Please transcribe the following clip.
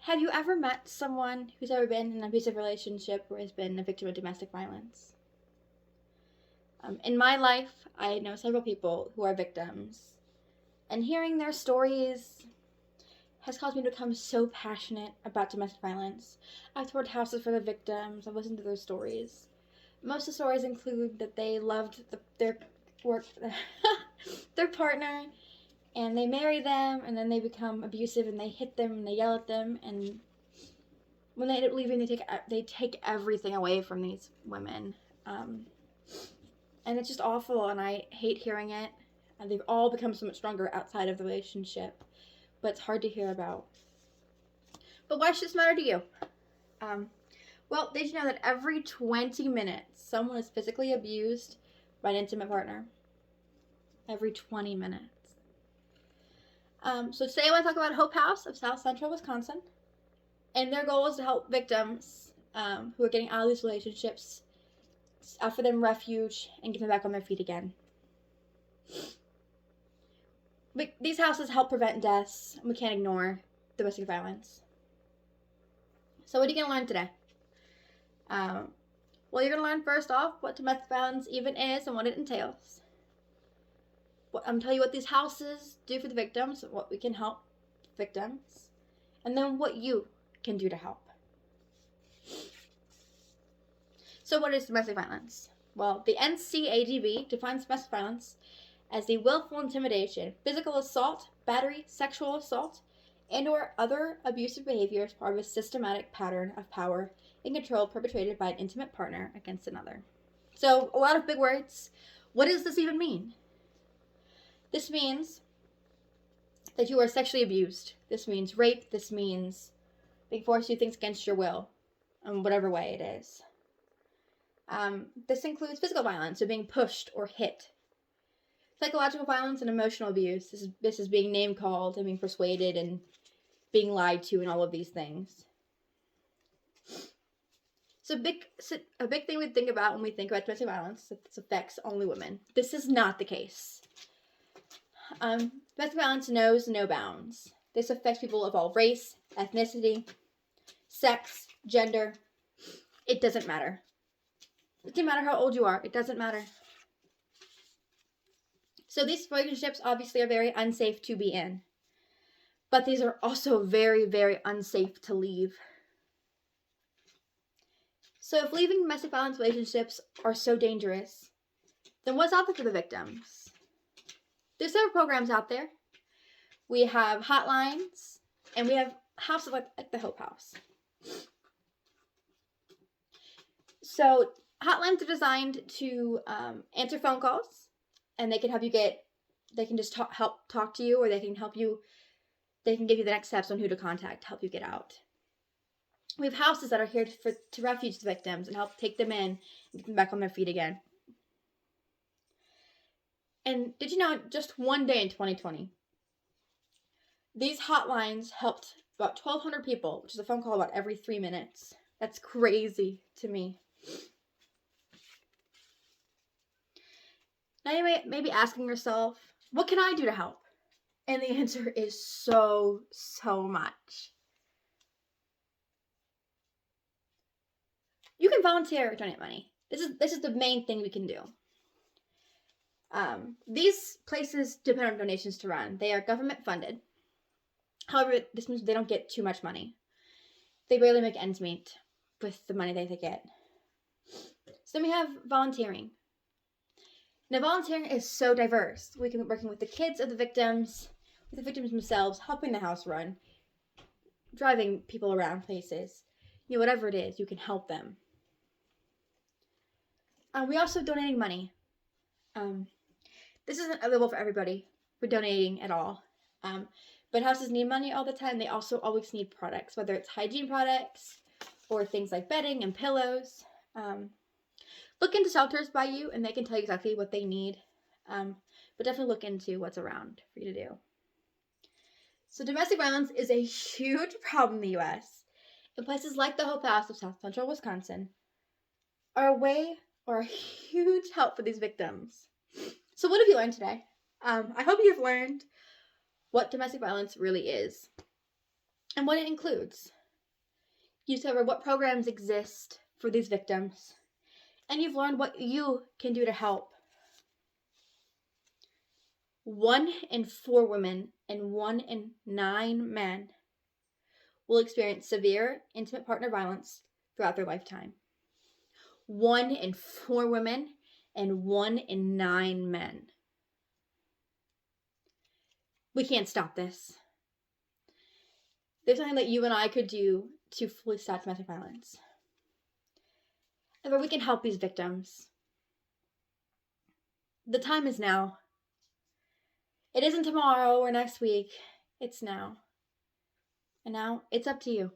Have you ever met someone who's ever been in an abusive relationship or has been a victim of domestic violence? In my life, I know several people who are victims, and hearing their stories has caused me to become so passionate about domestic violence. I've toured houses for the victims, I've listened to their stories. Most of the stories include that they loved their work, their partner, and they marry them, and then they become abusive, and they hit them, and they yell at them, and when they end up leaving, they take everything away from these women, um, and it's just awful. And I hate hearing it. And they've all become so much stronger outside of the relationship, but it's hard to hear about. But why should this matter to you? Um, well, did you know that every 20 minutes someone is physically abused by an intimate partner? Every 20 minutes. So today I want to talk about Hope House of South Central Wisconsin. And their goal is to help victims who are getting out of these relationships, offer them refuge, and get them back on their feet again. These houses help prevent deaths, and we can't ignore domestic violence. So what are you going to learn today? Well, you're going to learn first off what domestic violence even is and what it entails. I'm going to tell you what these houses do for the victims, what we can help victims, and then what you can do to help. So what is domestic violence? Well, the NCADV defines domestic violence as the willful intimidation, physical assault, battery, sexual assault, and or other abusive behavior as part of a systematic pattern of power and control perpetrated by an intimate partner against another. So a lot of big words. What does this even mean? This means that you are sexually abused. This means rape. This means being forced to do things against your will, in whatever way it is. This includes physical violence, so being pushed or hit. Psychological violence and emotional abuse. This is being name called and being persuaded and being lied to and all of these things. So a big thing we think about when we think about domestic violence, that this affects only women. This is not the case. Domestic violence knows no bounds. This affects people of all race, ethnicity, sex, gender. It doesn't matter. It doesn't matter how old you are. It doesn't matter. So these relationships obviously are very unsafe to be in. But these are also very, very unsafe to leave. So if leaving domestic violence relationships are so dangerous, then what's out there for the victims? There's several programs out there. We have hotlines, and we have houses like the Hope House. So hotlines are designed to answer phone calls, and they can help you they can just help talk to you, or they can help you, they can give you the next steps on who to contact to help you get out. We have houses that are here to refuge the victims and help take them in and get them back on their feet again. And did you know, just one day in 2020, these hotlines helped about 1,200 people, which is a phone call about every 3 minutes. That's crazy to me. Now you may be asking yourself, what can I do to help? And the answer is so much. You can volunteer or donate money. This is the main thing we can do. These places depend on donations to run. They are government funded. However, this means they don't get too much money. They barely make ends meet with the money they get. So then we have volunteering. Now, volunteering is so diverse. We can be working with the kids of the victims, with the victims themselves, helping the house run, driving people around places. Whatever it is, you can help them. We also donating money. This isn't available for everybody for donating at all. But houses need money all the time. They also always need products, whether it's hygiene products or things like bedding and pillows. Look into shelters by you, and they can tell you exactly what they need. But definitely look into what's around for you to do. So domestic violence is a huge problem in the U.S. And places like the Hope House of South Central Wisconsin are a huge help for these victims. So what have you learned today? I hope you've learned what domestic violence really is. and what it includes. You discover what programs exist for these victims, and you've learned what you can do to help. 1 in 4 women and 1 in 9 men will experience severe intimate partner violence throughout their lifetime. 1 in 4 women and 1 in 9 men. We can't stop this. There's something that you and I could do to fully stop domestic violence. And where we can help these victims. The time is now. It isn't tomorrow or next week. It's now. And now it's up to you.